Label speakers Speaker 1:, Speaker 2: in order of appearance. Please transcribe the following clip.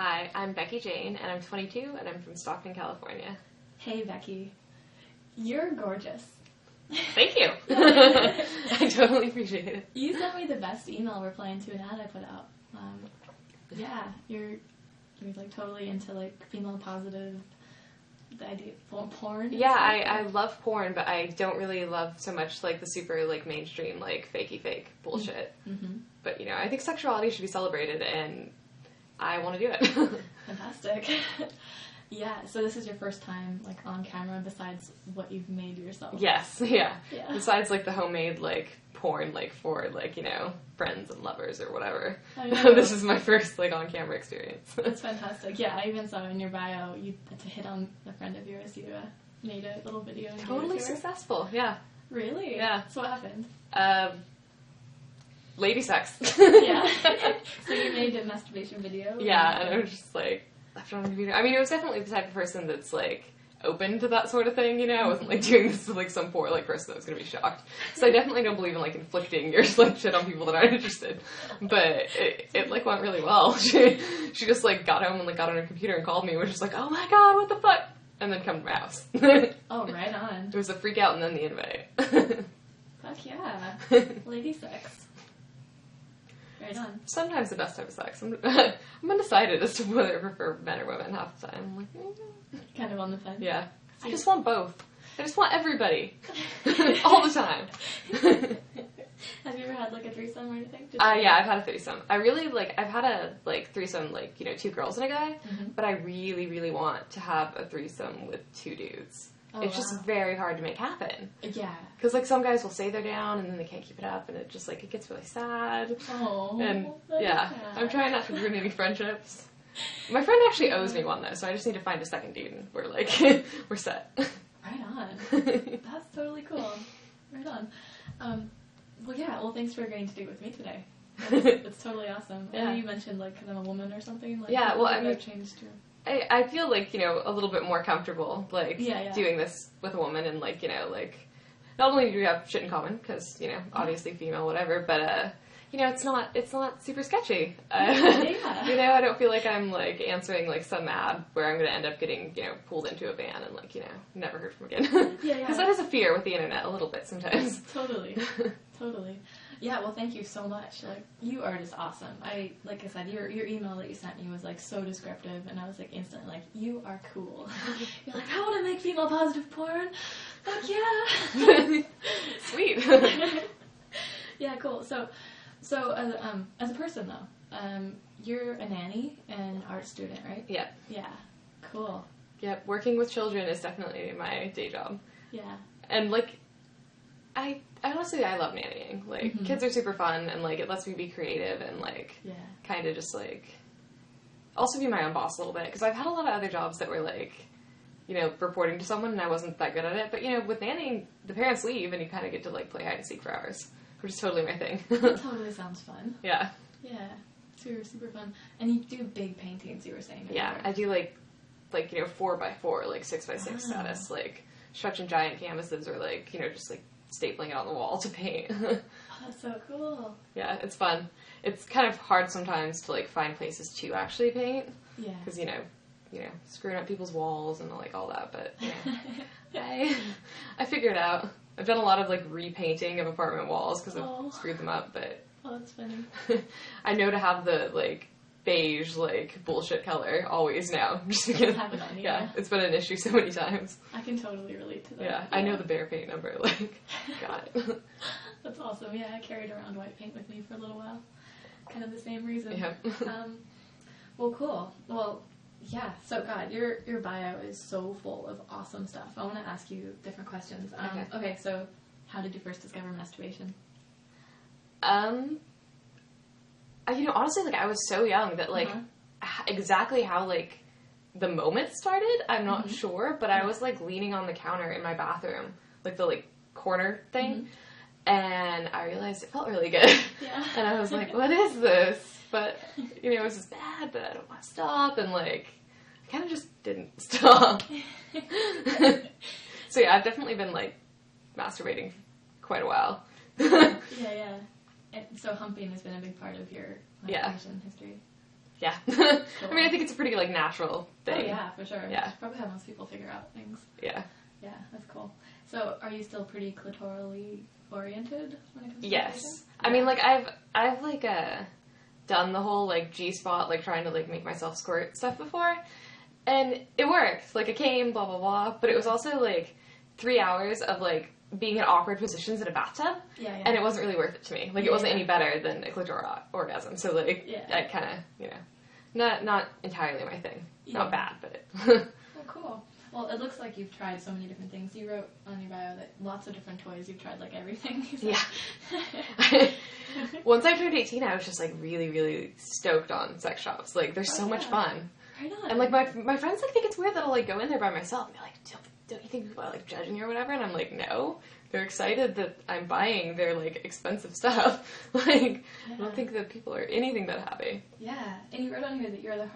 Speaker 1: Hi, I'm Becky Jane, and I'm 22, and I'm from Stockton, California.
Speaker 2: Hey, Becky. You're gorgeous.
Speaker 1: Thank you. I totally appreciate it.
Speaker 2: You sent me the best email reply to an ad I put out. Yeah, you're like totally into like female positive, the idea of porn.
Speaker 1: Yeah, I love porn, but I don't really love so much like the super like mainstream like fakey fake bullshit.
Speaker 2: Mm-hmm.
Speaker 1: But you know, I think sexuality should be celebrated, and I want to do it.
Speaker 2: Fantastic. Yeah, so this is your first time like on camera besides what you've made yourself.
Speaker 1: Yes, yeah.
Speaker 2: Yeah.
Speaker 1: Besides like the homemade like porn like for like, you know, friends and lovers or whatever.
Speaker 2: I know.
Speaker 1: This is my first like on camera experience.
Speaker 2: That's fantastic. Yeah, I even saw in your bio you to hit on a friend of yours. You made a little video. And
Speaker 1: Totally
Speaker 2: gave it to her.
Speaker 1: successful. Yeah.
Speaker 2: Really?
Speaker 1: Yeah.
Speaker 2: So what happened?
Speaker 1: Lady sex.
Speaker 2: Yeah. So you made a masturbation video.
Speaker 1: Yeah, and I was just like left it on the computer. I mean, it was definitely the type of person that's like open to that sort of thing, you know? I wasn't like doing this to like some poor like person that was gonna be shocked. So I definitely don't believe in like inflicting your like shit on people that aren't interested. But it like went really well. She just like got home and like got on her computer and called me and was just like, oh my god, what the fuck? And then come to my house.
Speaker 2: Oh, right on.
Speaker 1: It was a freak out and then the invite.
Speaker 2: Fuck yeah. Lady sex. Right on.
Speaker 1: Sometimes the best type of sex. I'm undecided as to whether I prefer men or women half the time. I'm like,
Speaker 2: Kind of on the fence.
Speaker 1: yeah. I just want both. I just want everybody. All the time.
Speaker 2: Have you ever had like a threesome or anything?
Speaker 1: Yeah, I've had a threesome. I really I've had a threesome, like, you know, 2 girls and a guy,
Speaker 2: Mm-hmm.
Speaker 1: but I really, really want to have a threesome with 2 dudes.
Speaker 2: Oh,
Speaker 1: it's just very hard to make happen.
Speaker 2: Yeah.
Speaker 1: Because, like, some guys will say they're down and then they can't keep it up and it just, like, it gets really sad.
Speaker 2: Oh.
Speaker 1: And,
Speaker 2: that's
Speaker 1: yeah,
Speaker 2: sad.
Speaker 1: I'm trying not to ruin any friendships. My friend actually owes me one, though, so I just need to find a second dude and we're, like, we're set.
Speaker 2: Right on. That's totally cool. Right on. Well, yeah. Well, thanks for agreeing to do it with me today. It's totally awesome.
Speaker 1: Yeah.
Speaker 2: I know you mentioned like because I'm a woman or something. Like,
Speaker 1: Yeah, well, I mean,
Speaker 2: I've changed too.
Speaker 1: I feel like, you know, a little bit more comfortable, like,
Speaker 2: Yeah.
Speaker 1: doing this with a woman and, like, you know, like, not only do we have shit in common, because, you know, obviously female, whatever, but, you know, it's not super sketchy.
Speaker 2: Yeah.
Speaker 1: You know, I don't feel like I'm, like, answering, like, some ad where I'm going to end up getting, you know, pulled into a van and, like, you know, never heard from again.
Speaker 2: Yeah.
Speaker 1: Because that is a fear with the internet a little bit sometimes.
Speaker 2: Totally. Totally. Yeah, well, thank you so much. Like, you are just awesome. Like I said, your email that you sent me was, like, so descriptive, and I was, like, instantly like, you are cool. You're like, I want to make female positive porn. Fuck yeah.
Speaker 1: Sweet.
Speaker 2: Yeah, cool. So as a person, though, you're a nanny and art student, right?
Speaker 1: Yeah.
Speaker 2: Yeah. Cool.
Speaker 1: Yep, working with children is definitely my day job.
Speaker 2: Yeah.
Speaker 1: And, like, I honestly, I love nannying. Like,
Speaker 2: Mm-hmm.
Speaker 1: kids are super fun, and, like, it lets me be creative and, like,
Speaker 2: Yeah.
Speaker 1: kind of just, like, also be my own boss a little bit. Because I've had a lot of other jobs that were, like, you know, reporting to someone, and I wasn't that good at it. But, you know, with nannying, the parents leave, and you kind of get to, like, play hide and seek for hours, which is totally my thing.
Speaker 2: That totally sounds fun.
Speaker 1: Yeah.
Speaker 2: Yeah. Super fun. And you do big paintings, you were saying.
Speaker 1: Yeah, I do, like, you know, 4x4, like, 6x6 status, like, stretching giant canvases or, like, you know, just, like, stapling it on the wall to paint.
Speaker 2: Oh, that's so cool.
Speaker 1: Yeah, it's fun. It's kind of hard sometimes to, like, find places to actually paint.
Speaker 2: Yeah.
Speaker 1: Because, you know, screwing up people's walls and, like, all that. But, you know, I figured it out. I've done a lot of, like, repainting of apartment walls because I've screwed them up. But
Speaker 2: Oh, that's funny.
Speaker 1: I know to have the, like, beige, like, bullshit color always now. Just because,
Speaker 2: Have it on you,
Speaker 1: yeah, it's been an issue so many times.
Speaker 2: I can totally relate to that.
Speaker 1: Yeah, I know the bear paint number. Like, got it.
Speaker 2: That's awesome. Yeah, I carried around white paint with me for a little while. Kind of the same reason.
Speaker 1: Yeah.
Speaker 2: Well, cool. Well, yeah. So, God, your bio is so full of awesome stuff. I want to ask you different questions. Okay, so how did you first discover masturbation?
Speaker 1: You know, honestly, like, I was so young that, like, exactly how, like, the moment started, I'm not sure, but I was, like, leaning on the counter in my bathroom, like, the, like, corner thing, and I realized it felt really good.
Speaker 2: Yeah.
Speaker 1: And I was like, what is this? But, you know, it was just bad, but I don't want to stop, and, like, I kind of just didn't stop. So, yeah, I've definitely been, like, masturbating for quite a while.
Speaker 2: Yeah. And so humping has been a big part of your masturbation history.
Speaker 1: Yeah.
Speaker 2: Cool.
Speaker 1: I mean, I think it's a pretty, like, natural thing.
Speaker 2: Oh, yeah, for sure.
Speaker 1: Yeah.
Speaker 2: It's probably how most people figure out things.
Speaker 1: Yeah.
Speaker 2: Yeah, that's cool. So, are you still pretty clitorally oriented when it comes to
Speaker 1: Yes.
Speaker 2: masturbation?
Speaker 1: I mean, like, I've like, done the whole, like, G-spot, like, trying to, like, make myself squirt stuff before. And it worked. Like, it came, blah, blah, blah. But it was also, like, 3 hours of, like, being in awkward positions in a bathtub.
Speaker 2: Yeah, yeah.
Speaker 1: And it wasn't really worth it to me. Like, it wasn't any better than a clitoral orgasm. So, like,
Speaker 2: Yeah.
Speaker 1: I kind of, you know, not entirely my thing.
Speaker 2: Yeah.
Speaker 1: Not bad, but
Speaker 2: Oh, cool. Well, it looks like you've tried so many different things. You wrote on your bio that lots of different toys. You've tried, like, everything. So.
Speaker 1: Yeah. Once I turned 18, I was just, like, really, really stoked on sex shops. Like, they're so much fun.
Speaker 2: Right on.
Speaker 1: And, like, my friends, like, think it's weird that I'll, like, go in there by myself and be like, don't you think people are, like, judging you or whatever? And I'm like, no. They're excited that I'm buying their, like, expensive stuff. Like, I don't think that people are anything but happy.
Speaker 2: Yeah. And you wrote on here that you're the